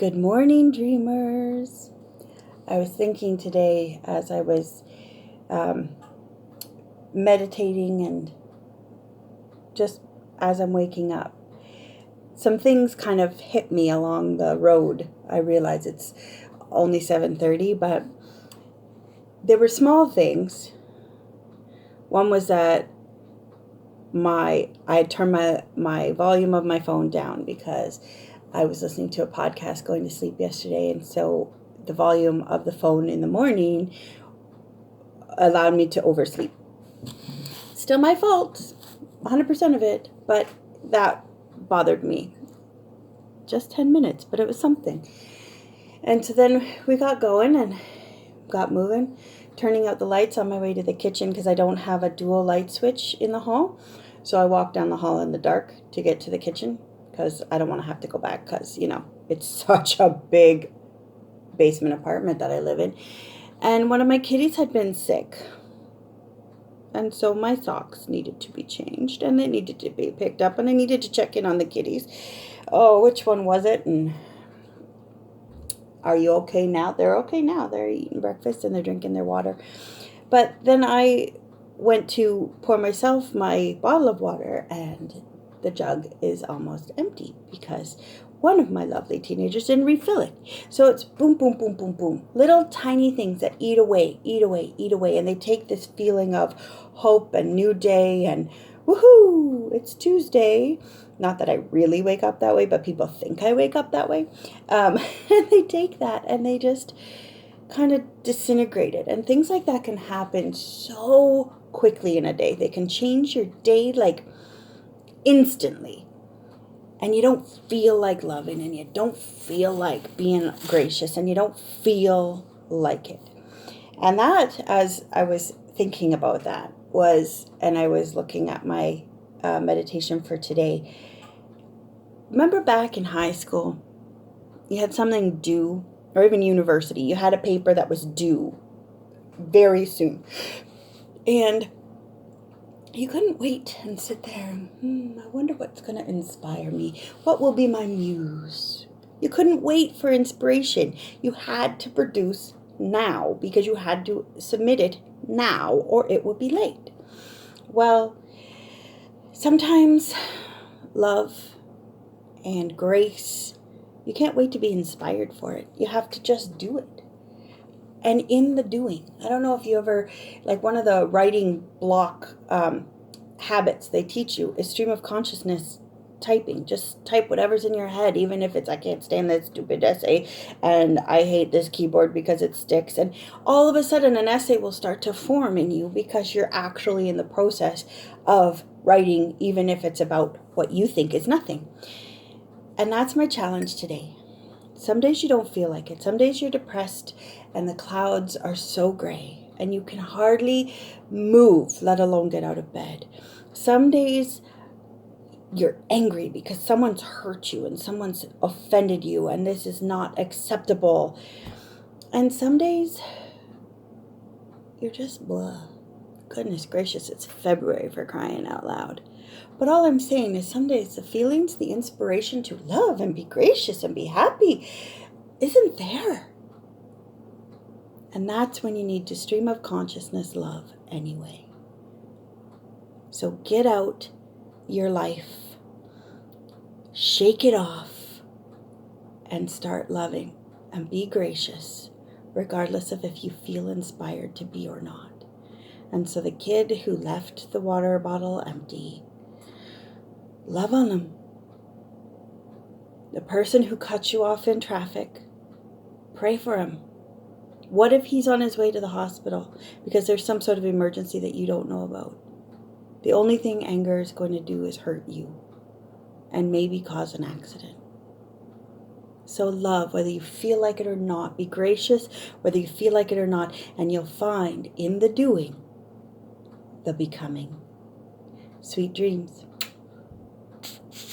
Good morning, dreamers. I was thinking today as I was meditating and just as I'm waking up, some things kind of hit me along the road. I realize it's only 7:30, but they were small things. One was that I had turned my volume of my phone down because I was listening to a podcast going to sleep yesterday, and so the volume of the phone in the morning allowed me to oversleep. Still my fault, 100% of it, but that bothered me. Just 10 minutes, but it was something. And so then we got going and got moving, turning out the lights on my way to the kitchen because I don't have a dual light switch in the hall. So I walked down the hall in the dark to get to the kitchen because I don't want to have to go back because, it's such a big basement apartment that I live in. And one of my kitties had been sick. And so my socks needed to be changed and they needed to be picked up and I needed to check in on the kitties. Oh, which one was it? And are you okay now? They're okay now. They're eating breakfast and they're drinking their water. But then I went to pour myself my bottle of water and the jug is almost empty because one of my lovely teenagers didn't refill it. So it's boom, boom, boom, boom, boom. Little tiny things that eat away. And they take this feeling of hope and new day and woohoo, it's Tuesday. Not that I really wake up that way, but people think I wake up that way. And they take that and they just kind of disintegrate it. And things like that can happen so quickly in a day. They can change your day like instantly. And you don't feel like loving and you don't feel like being gracious and you don't feel like it. And that, as I was thinking about that, and I was looking at my meditation for today. Remember back in high school, you had something due, or even university, you had a paper that was due very soon. And you couldn't wait and sit there and, I wonder what's going to inspire me. What will be my muse? You couldn't wait for inspiration. You had to produce now because you had to submit it now or it would be late. Well, sometimes love and grace, you can't wait to be inspired for it. You have to just do it. And in the doing, I don't know if you ever, like one of the writing block habits they teach you is stream of consciousness typing. Just type whatever's in your head, even if it's, I can't stand this stupid essay and I hate this keyboard because it sticks. And all of a sudden an essay will start to form in you because you're actually in the process of writing, even if it's about what you think is nothing. And that's my challenge today. Some days you don't feel like it. Some days you're depressed and the clouds are so gray and you can hardly move, let alone get out of bed. Some days you're angry because someone's hurt you and someone's offended you and this is not acceptable. And some days you're just blah. Goodness gracious, it's February, for crying out loud. But all I'm saying is some days the feelings, the inspiration to love and be gracious and be happy isn't there. And that's when you need to stream of consciousness love anyway. So get out your life, shake it off, and start loving and be gracious, regardless of if you feel inspired to be or not. And so the kid who left the water bottle empty, love on him. The person who cut you off in traffic, pray for him. What if he's on his way to the hospital because there's some sort of emergency that you don't know about? The only thing anger is going to do is hurt you and maybe cause an accident. So love, whether you feel like it or not. Be gracious, whether you feel like it or not. And you'll find in the doing, the becoming. Sweet dreams.